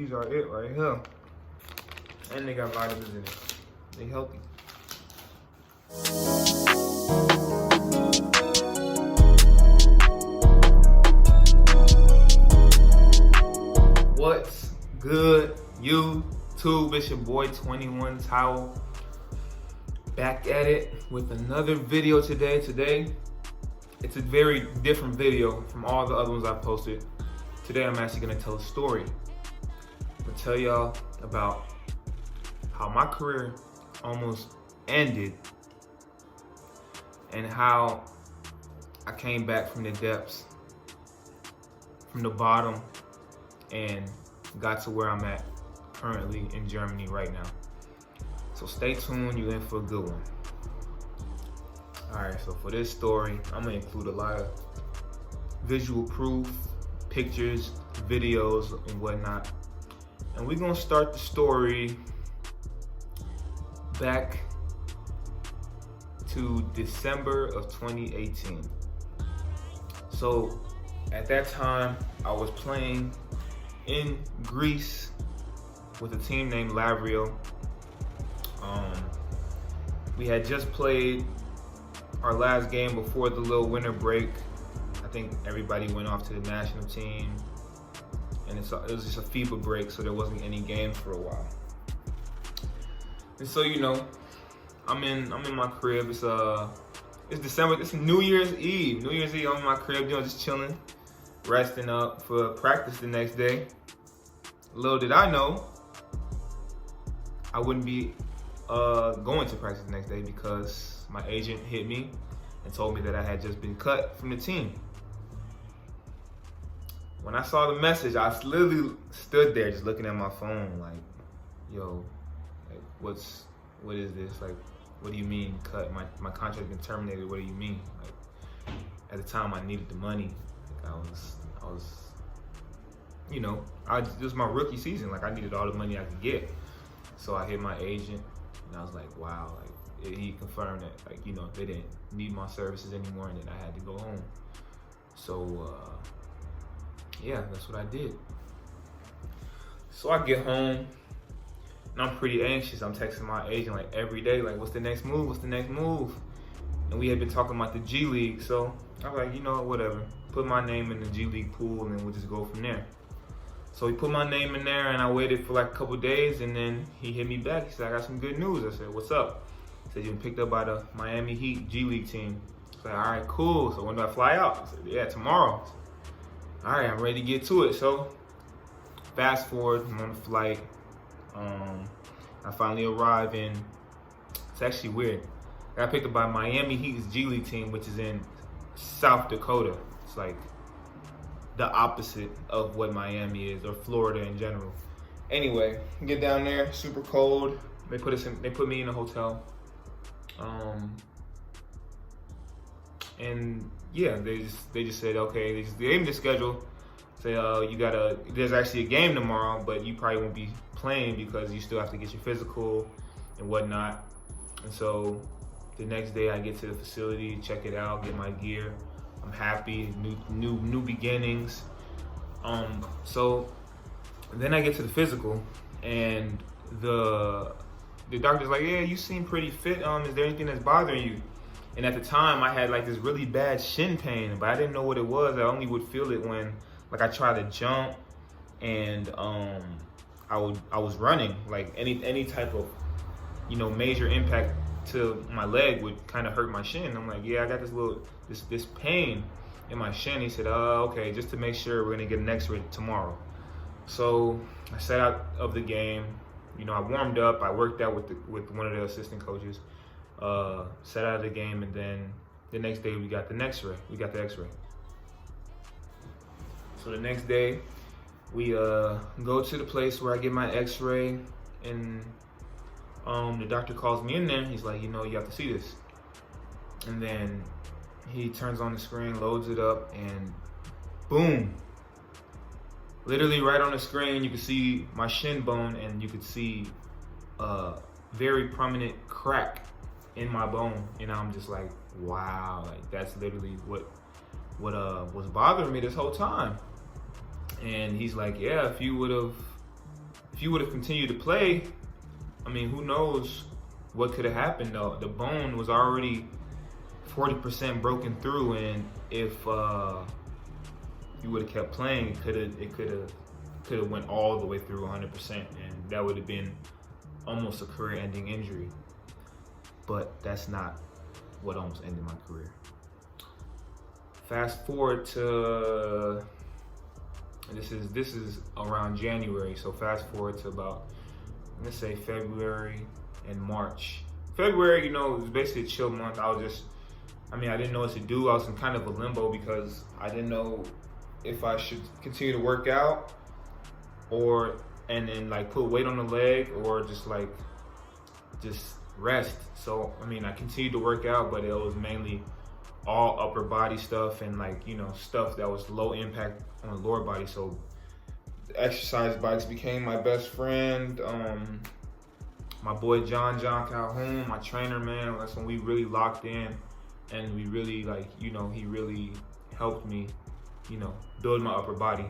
These are it right here. And they got vitamins in it. They healthy. What's good, YouTube? It's your boy 21 Towel. Back at it with another video today. Today, it's a very different video from all the other ones I've posted. Today, I'm actually gonna tell a story. I'm gonna tell y'all about how my career almost ended and how I came back from the depths, from the bottom, and got to where I'm at currently in Germany right now. So stay tuned, you're in for a good one. All right, so for this story, I'm gonna include a lot of visual proof, pictures, videos, and whatnot. And we're gonna start the story back to December of 2018. So at that time, I was playing in Greece with a team named Lavrio. We had just played our last game before the little winter break. I think everybody went off to the national team, and it was just a FIBA break, so there wasn't any games for a while. And so, you know, I'm in my crib. It's December. It's New Year's Eve. New Year's Eve, I'm in my crib, you know, just chilling, resting up for practice the next day. Little did I know, I wouldn't be going to practice the next day because my agent hit me and told me that I had just been cut from the team. When I saw the message, I literally stood there just looking at my phone like, yo, like what is this? Like, what do you mean cut? My contract been terminated, what do you mean? Like, at the time I needed the money. Like, I was, you know, it was my rookie season. Like, I needed all the money I could get. So I hit my agent and I was like, wow, like he confirmed that, like, you know, they didn't need my services anymore and then I had to go home. So yeah, that's what I did. So I get home and I'm pretty anxious. I'm texting my agent like every day, like, what's the next move? What's the next move? And we had been talking about the G League. So I was like, you know, whatever. Put my name in the G League pool and then we'll just go from there. So he put my name in there and I waited for like a couple days and then he hit me back. He said, I got some good news. I said, what's up? He said, you've been picked up by the Miami Heat G League team. I said, all right, cool. So when do I fly out? I said, yeah, tomorrow. All right, I'm ready to get to it. So fast forward, I'm on the flight. I finally arrive in, it's actually weird. I got picked up by Miami Heat's G League team, which is in South Dakota. It's like the opposite of what Miami is, or Florida in general. Anyway, get down there, super cold. They put me in a hotel. And yeah, they just said, okay, they gave me the schedule. Say, there's actually a game tomorrow, but you probably won't be playing because you still have to get your physical and whatnot. And so the next day I get to the facility, check it out, get my gear. I'm happy, new beginnings. So then I get to the physical and the doctor's like, yeah, you seem pretty fit. Is there anything that's bothering you? And at the time I had like this really bad shin pain, but I didn't know what it was. I only would feel it when like I tried to jump and I was running. Like any type of, you know, major impact to my leg would kind of hurt my shin. I'm like, yeah, I got this pain in my shin. He said, okay, just to make sure, we're gonna get an x-ray tomorrow. So I sat out of the game. You know, I warmed up, I worked out with one of the assistant coaches, sat out of the game, and then the next day we got the x-ray. So the next day we go to the place where I get my x-ray, and the doctor calls me in there. He's like, you know, you have to see this. And then he turns on the screen, loads it up, and boom. Literally right on the screen, you could see my shin bone and you could see a very prominent crack in my bone. And I'm just like, wow, like that's literally what was bothering me this whole time. And he's like, yeah, if you would have if you would have continued to play, I mean, who knows what could have happened though. The bone was already 40% broken through, and if you would have kept playing, it could have went all the way through 100%, and that would have been almost a career-ending injury. But that's not what almost ended my career. Fast forward to this is around January, so fast forward to about, let's say, February and March. February, it was basically a chill month. I didn't know what to do. I was in kind of a limbo because I didn't know if I should continue to work out and then like put weight on the leg, or just rest. So I continued to work out, but it was mainly all upper body stuff and stuff that was low impact on the lower body. So the exercise bikes became my best friend. My boy John Calhoun, my trainer, man, that's when we really locked in, and we really he really helped me, build my upper body.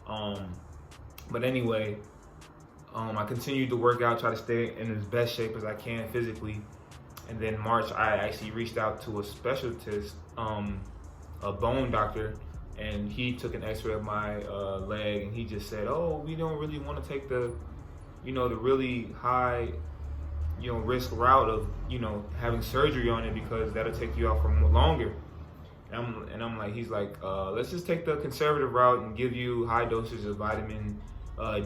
But anyway, I continued to work out, try to stay in as best shape as I can physically. And then March, I actually reached out to a specialist, a bone doctor, and he took an x-ray of my leg, and he just said, oh, we don't really want to take the really high, risk route of, having surgery on it, because that'll take you out for longer. And I'm like, he's like, let's just take the conservative route and give you high doses of vitamin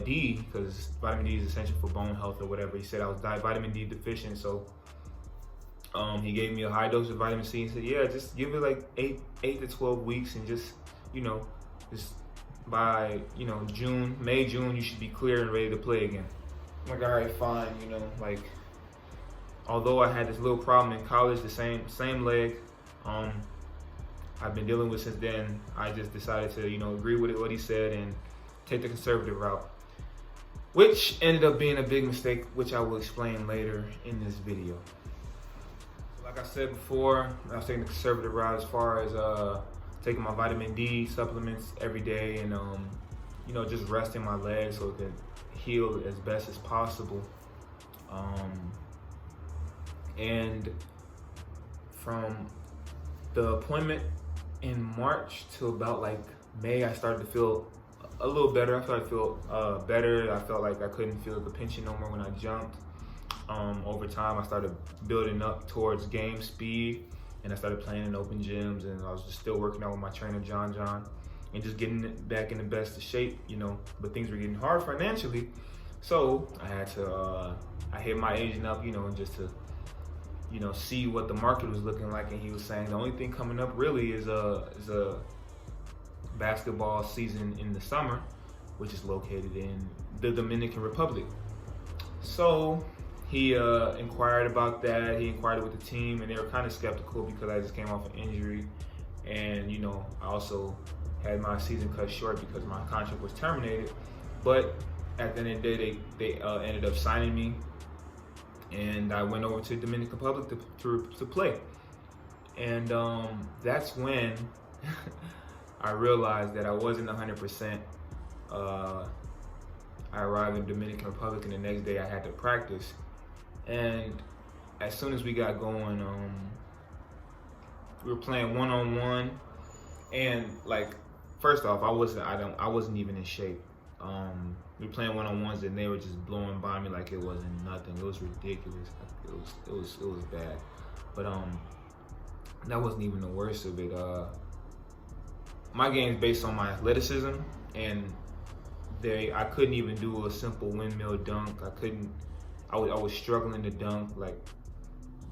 D, because vitamin D is essential for bone health or whatever. He said I was vitamin D deficient, so he gave me a high dose of vitamin C and said, yeah, just give it like 8 to 12 weeks, and just by May, June, you should be clear and ready to play again. I'm like, all right, fine. Although I had this little problem in college, the same leg, I've been dealing with since then. I just decided to agree with what he said and take the conservative route, which ended up being a big mistake, which I will explain later in this video. Like I said before, I was taking the conservative route as far as taking my vitamin D supplements every day, and just resting my legs so it could heal as best as possible. And from the appointment in March to about May, I started to feel a little better. I started to feel better. I felt like I couldn't feel the pinching no more when I jumped. Over time, I started building up towards game speed, and I started playing in open gyms, and I was just still working out with my trainer, John, and just getting it back in the best of shape, but things were getting hard financially. So I had to, I hit my agent up, and just to, see what the market was looking like. And he was saying the only thing coming up really is a basketball season in the summer, which is located in the Dominican Republic. So he inquired about that. He inquired with the team, and they were kind of skeptical because I just came off an injury, and I also had my season cut short because my contract was terminated. But at the end of the day, they ended up signing me, and I went over to the Dominican Republic to play. And that's when I realized that I wasn't 100%. I arrived in Dominican Republic, and the next day I had to practice. And as soon as we got going, we were playing one-on-one, and first off, I wasn't even in shape. We were playing one-on-ones, and they were just blowing by me like it wasn't nothing. It was ridiculous. It was bad. But that wasn't even the worst of it. My game is based on my athleticism, and I couldn't even do a simple windmill dunk. I was struggling to dunk.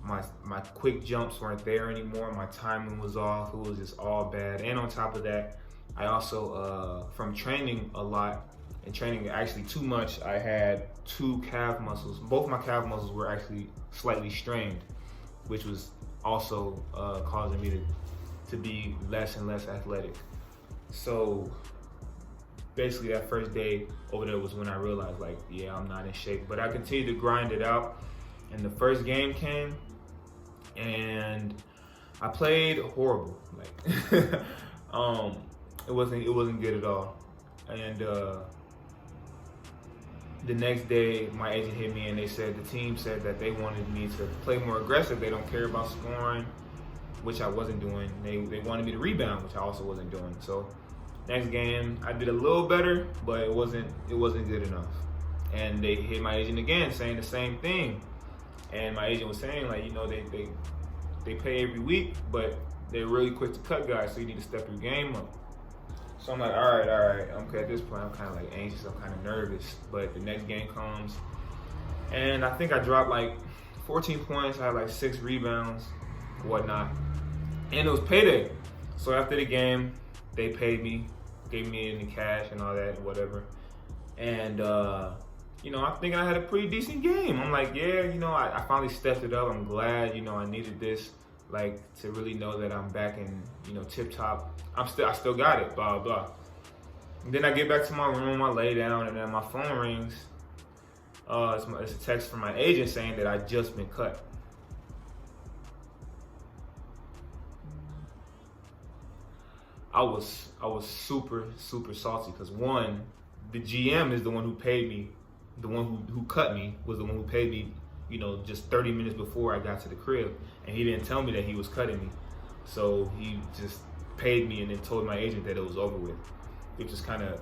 My quick jumps weren't there anymore. My timing was off. It was just all bad. And on top of that, I also, from training a lot and training actually too much, I had two calf muscles. Both my calf muscles were actually slightly strained, which was also causing me to be less and less athletic. So basically that first day over there was when I realized yeah, I'm not in shape. But I continued to grind it out, and the first game came, and I played horrible. It wasn't good at all. And the next day, my agent hit me and they said the team said that they wanted me to play more aggressive. They don't care about scoring, which I wasn't doing. They wanted me to rebound, which I also wasn't doing. So next game, I did a little better, but it wasn't good enough. And they hit my agent again, saying the same thing. And my agent was saying, like, you know, they pay every week, but they're really quick to cut guys, so you need to step your game up. So I'm like, all right. Okay, at this point, I'm kind of like anxious. I'm kind of nervous. But the next game comes, and I think I dropped like 14 points. I had like 6 rebounds, whatnot. And it was payday. So after the game, they paid me, gave me any cash and all that, whatever. And, you know, I'm thinking I had a pretty decent game. I'm like, yeah, you know, I finally stepped it up. I'm glad, you know, I needed this, like, to really know that I'm back in, you know, tip top. I still got it, blah, blah. And then I get back to my room, I lay down, and then my phone rings. It's a text from my agent saying that I just been cut. I was super salty because, one, the GM is the one who paid me. The one who cut me was the one who paid me, you know, just 30 minutes before I got to the crib, and he didn't tell me that he was cutting me. So he just paid me and then told my agent that it was over with, which is kind of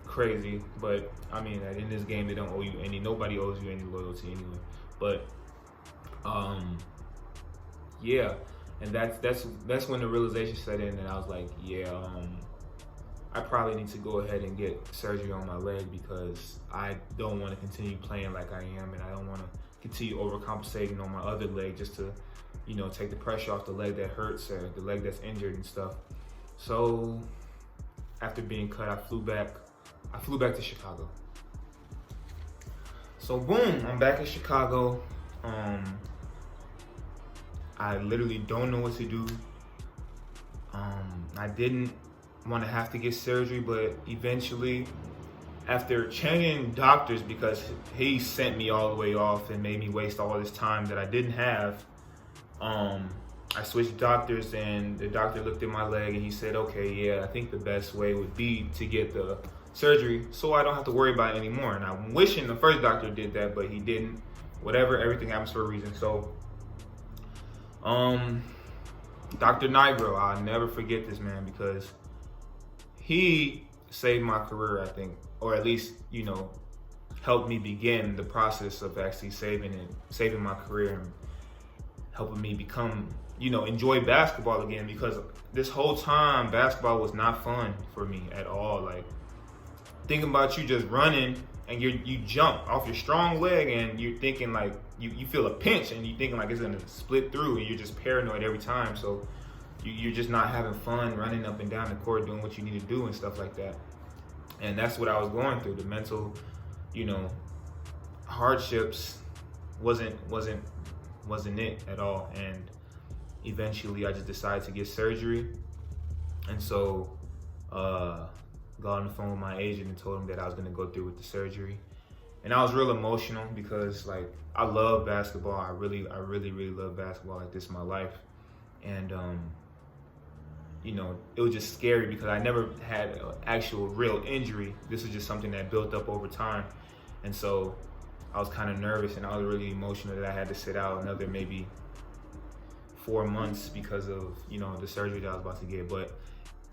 crazy. But I mean, in this game, they don't owe you any. Nobody owes you any loyalty anyway. But yeah, and that's when the realization set in, and I was like, yeah, I probably need to go ahead and get surgery on my leg because I don't want to continue playing like I am, and I don't want to continue overcompensating on my other leg just to, you know, take the pressure off the leg that hurts or the leg that's injured and stuff. So after being cut, I flew back to Chicago. So boom, I'm back in Chicago. I literally don't know what to do. I didn't want to have to get surgery, but eventually, after changing doctors because he sent me all the way off and made me waste all this time that I didn't have, I switched doctors, and the doctor looked at my leg and he said, okay, yeah, I think the best way would be to get the surgery so I don't have to worry about it anymore. And I'm wishing the first doctor did that, but he didn't. Whatever, everything happens for a reason. So Dr. Nigro, I'll never forget this man because he saved my career, I think, or at least, you know, helped me begin the process of actually saving my career and helping me become, you know, enjoy basketball again, because this whole time basketball was not fun for me at all. Like, thinking about you just running and you jump off your strong leg and you're thinking like you feel a pinch and you're thinking like it's gonna split through and you're just paranoid every time. So you're just not having fun running up and down the court doing what you need to do and stuff like that. And that's what I was going through. The mental, you know, hardships wasn't it at all. And eventually I just decided to get surgery. And so got on the phone with my agent and told him that I was gonna go through with the surgery. And I was real emotional because, like, I love basketball. I really love basketball. Like, this is my life. And you know, it was just scary because I never had an actual real injury. This was just something that built up over time. And so I was kind of nervous and I was really emotional that I had to sit out another maybe 4 months because of, you know, the surgery that I was about to get. But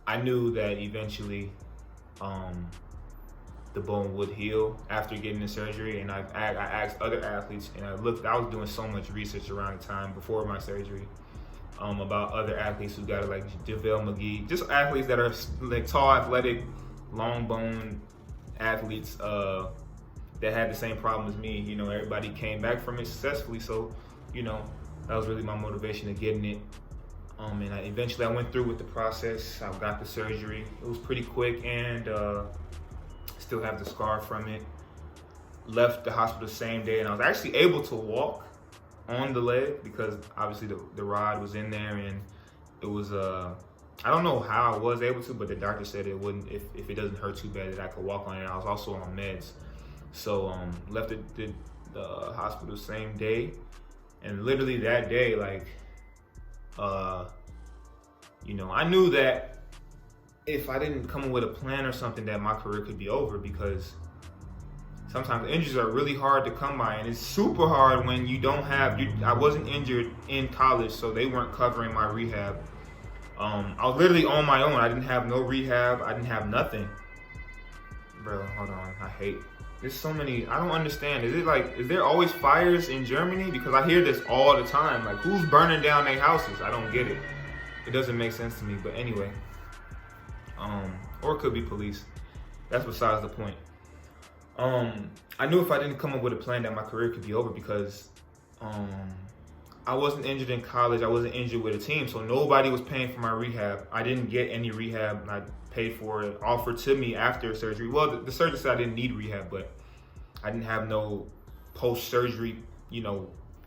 I knew that eventually the bone would heal after getting the surgery. And I asked other athletes, and I was doing so much research around the time before my surgery about other athletes who got it, like JaVale McGee, just athletes that are like tall, athletic, long bone athletes that had the same problem as me. You know, everybody came back from it successfully. So, you know, that was really my motivation of getting it. And eventually I went through with the process. I got the surgery. It was pretty quick, and still have the scar from it. Left the hospital the same day, and I was actually able to walk on the leg because obviously the rod was in there, and it was I don't know how I was able to, but the doctor said it wouldn't, if it doesn't hurt too bad, that I could walk on it. I was also on meds. So left the hospital the same day, and literally that day, like, you know, I knew that if I didn't come up with a plan or something, that my career could be over, because sometimes injuries are really hard to come by, and it's super hard when you don't have. I wasn't injured in college, so they weren't covering my rehab. I was literally on my own. I didn't have no rehab. I didn't have nothing. Bro, hold on. I hate. There's so many. I don't understand. Is there always fires in Germany? Because I hear this all the time. Like, who's burning down their houses? I don't get it. It doesn't make sense to me. But anyway, or it could be police. That's besides the point. I knew if I didn't come up with a plan that my career could be over, because I wasn't injured in college. I wasn't injured with a team, so nobody was paying for my rehab. I didn't get any rehab. I paid for it, offered to me after surgery. Well, the surgeon said I didn't need rehab, but I didn't have no post-surgery,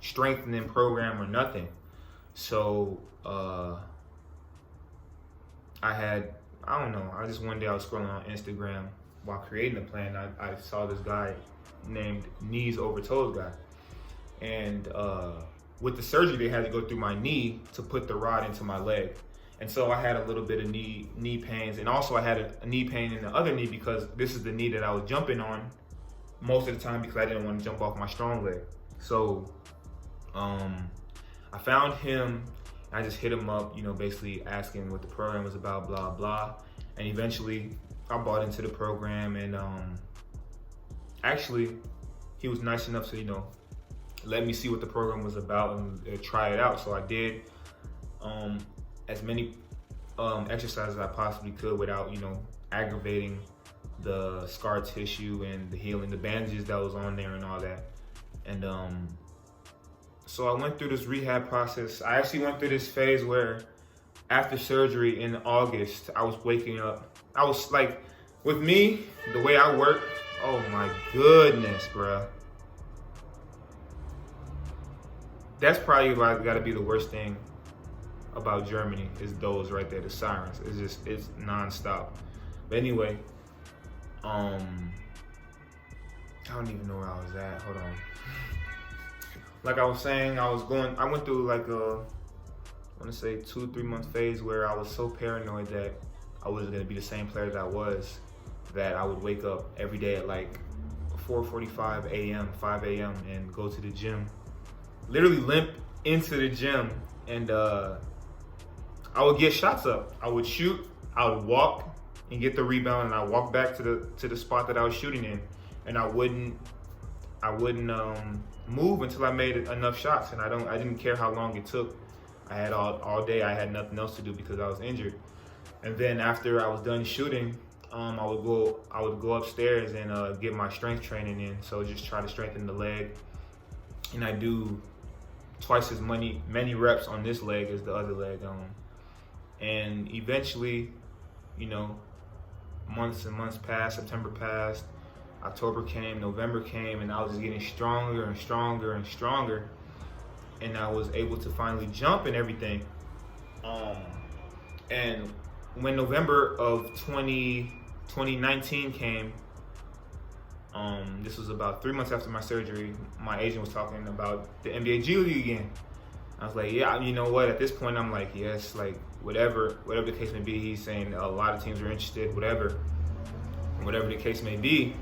strengthening program or nothing. So I don't know. I just one day I was scrolling on Instagram while creating the plan. I saw this guy named Knees Over Toes guy, and with the surgery, they had to go through my knee to put the rod into my leg. And so I had a little bit of knee pains. And also I had a knee pain in the other knee, because this is the knee that I was jumping on most of the time, because I didn't want to jump off my strong leg. So I found him. I just hit him up, basically asking what the program was about, blah, blah. And eventually I bought into the program, and actually he was nice enough to, let me see what the program was about and try it out. So I did as many exercises as I possibly could without, aggravating the scar tissue and the healing, the bandages that was on there and all that. And so I went through this rehab process. I actually went through this phase where after surgery in August, I was waking up. I was like, with me, the way I work, oh my goodness, bruh. That's probably got to be the worst thing about Germany, is those right there, the sirens. It's nonstop. But anyway, I don't even know where I was at. Hold on. Like I was saying, I went through like I want to say 2-3 month phase where I was so paranoid that I wasn't going to be the same player that I was, that I would wake up every day at like 4:45 a.m., 5 a.m. and go to the gym. Literally limp into the gym, and I would get shots up. I would shoot, I would walk and get the rebound, and I would walk back to the spot that I was shooting in, and I wouldn't move until I made enough shots. And I didn't care how long it took. I had all day. I had nothing else to do because I was injured. And then after I was done shooting, I would go upstairs and get my strength training in. So just try to strengthen the leg, and I do twice as many reps on this leg as the other leg. And eventually, months and months passed. September passed, October came, November came, and I was just getting stronger and stronger and stronger. And I was able to finally jump and everything. And when November of 2019 came, this was about 3 months after my surgery, my agent was talking about the NBA G League again. I was like, yeah, you know what? At this point, I'm like, yes, like whatever the case may be. He's saying a lot of teams are interested, whatever the case may be,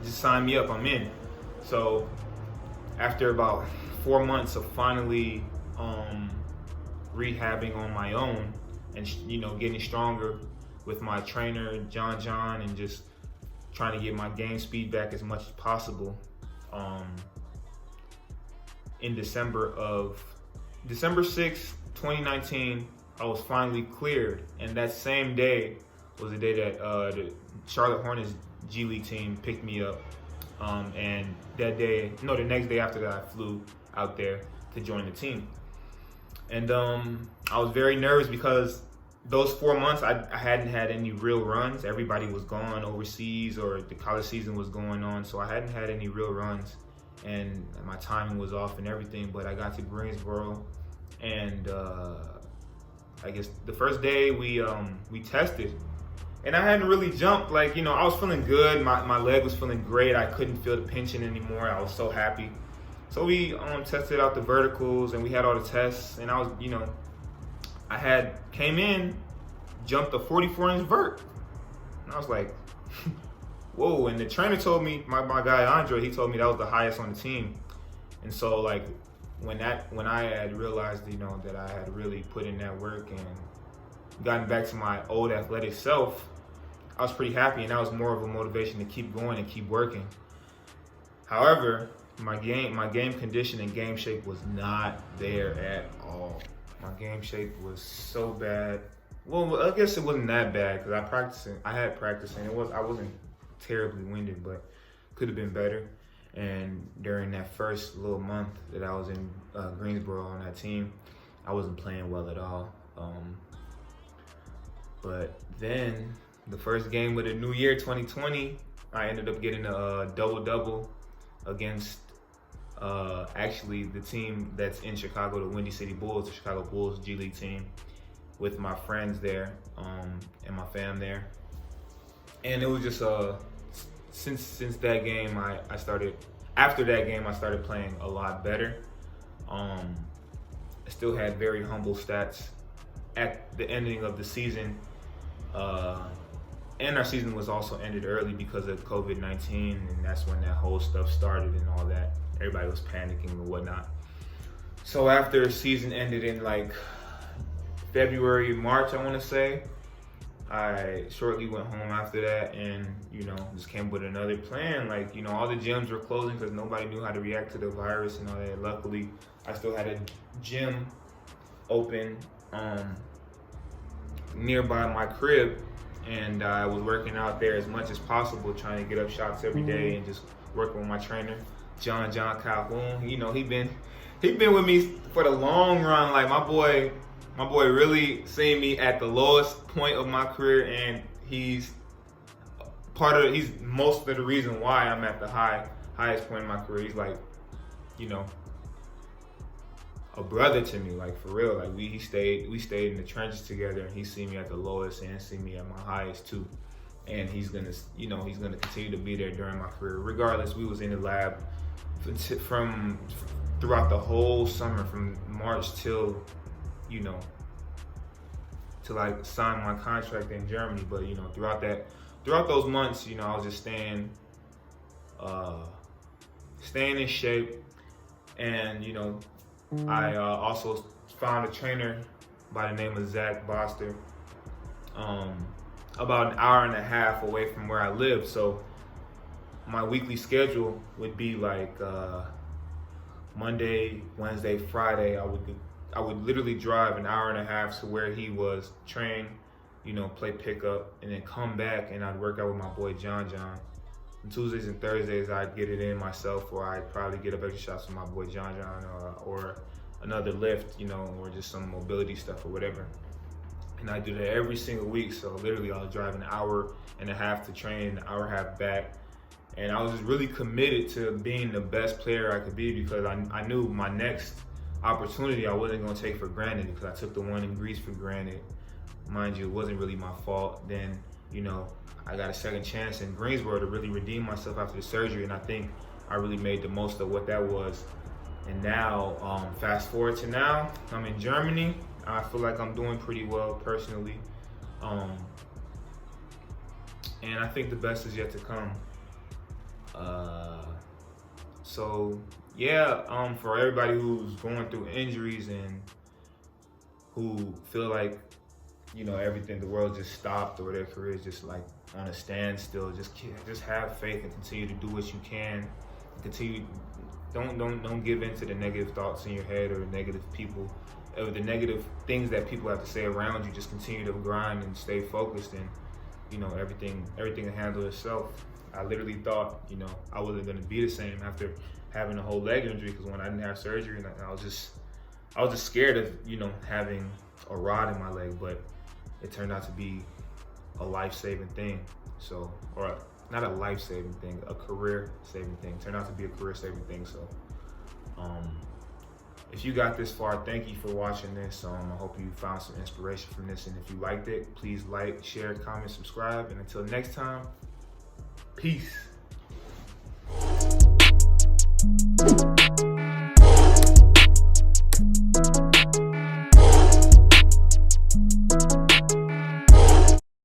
just sign me up, I'm in. So after about 4 months of finally rehabbing on my own and getting stronger with my trainer John and just trying to get my game speed back as much as possible, in December 6th, 2019, I was finally cleared. And that same day was the day that the Charlotte Hornets G League team picked me up. And the next day after that, I flew out there to join the team. And I was very nervous because those 4 months, I hadn't had any real runs. Everybody was gone overseas, or the college season was going on, so I hadn't had any real runs, and my timing was off and everything. But I got to Greensboro, and I guess the first day we tested, and I hadn't really jumped. Like, I was feeling good. My leg was feeling great. I couldn't feel the pinching anymore. I was so happy. So we tested out the verticals, and we had all the tests, and I was, came in, jumped a 44-inch vert. And I was like, whoa. And the trainer told me, my guy Andre, he told me that was the highest on the team. And so like when I had realized, that I had really put in that work and gotten back to my old athletic self, I was pretty happy, and that was more of a motivation to keep going and keep working. However, my game condition and game shape was not there at all. My game shape was so bad. Well, I guess it wasn't that bad because I had practice, and I wasn't terribly winded, but could have been better. And during that first little month that I was in Greensboro on that team, I wasn't playing well at all. But then the first game of the new year, 2020, I ended up getting a double-double against actually the team that's in Chicago, the Windy City Bulls, the Chicago Bulls G League team, with my friends there and my fam there. And it was just since that game, after that game, I started playing a lot better. I still had very humble stats at the ending of the season. And our season was also ended early because of COVID-19, and that's when that whole stuff started and all that. Everybody was panicking and whatnot. So after the season ended in like February, March, I want to say, I shortly went home after that and, just came with another plan. Like, all the gyms were closing because nobody knew how to react to the virus and all that. Luckily, I still had a gym open nearby my crib, and I was working out there as much as possible, trying to get up shots every day and just working with my trainer, John Calhoun. He been with me for the long run. Like my boy really seen me at the lowest point of my career, and he's most of the reason why I'm at the highest point in my career. He's like, a brother to me, like for real. Like we stayed in the trenches together, and he's seen me at the lowest and seen me at my highest too. And he's gonna continue to be there during my career. Regardless, we was in the lab from throughout the whole summer, from March till I signed my contract in Germany. But throughout those months, I was just staying in shape, and I also found a trainer by the name of Zach Boster, about an hour and a half away from where I live. So my weekly schedule would be like Monday, Wednesday, Friday. I would literally drive an hour and a half to where he was, train, play pickup, and then come back, and I'd work out with my boy John. On Tuesdays and Thursdays, I'd get it in myself, or I'd probably get up extra shots with my boy John, or another lift, or just some mobility stuff or whatever. And I do that every single week. So literally, I was driving an hour and a half to train, an hour and a half back. And I was just really committed to being the best player I could be, because I knew my next opportunity I wasn't going to take for granted, because I took the one in Greece for granted. Mind you, it wasn't really my fault. Then, I got a second chance in Greensboro to really redeem myself after the surgery, and I think I really made the most of what that was. And now, fast forward to now, I'm in Germany. I feel like I'm doing pretty well personally. And I think the best is yet to come. So yeah, for everybody who's going through injuries and who feel like, everything, the world just stopped, or their career is just like on a standstill, just have faith and continue to do what you can. Continue. Don't give in to the negative thoughts in your head, or the negative people, or the negative things that people have to say around you. Just continue to grind and stay focused, and everything will handle itself. I literally thought I wasn't gonna be the same after having a whole leg injury, because when I didn't have surgery, and I was just scared of having a rod in my leg, but it turned out to be a life-saving thing. So, or not a life-saving thing, a career-saving thing. Turned out to be a career-saving thing. So, if you got this far, thank you for watching this. I hope you found some inspiration from this. And if you liked it, please like, share, comment, subscribe. And until next time, peace.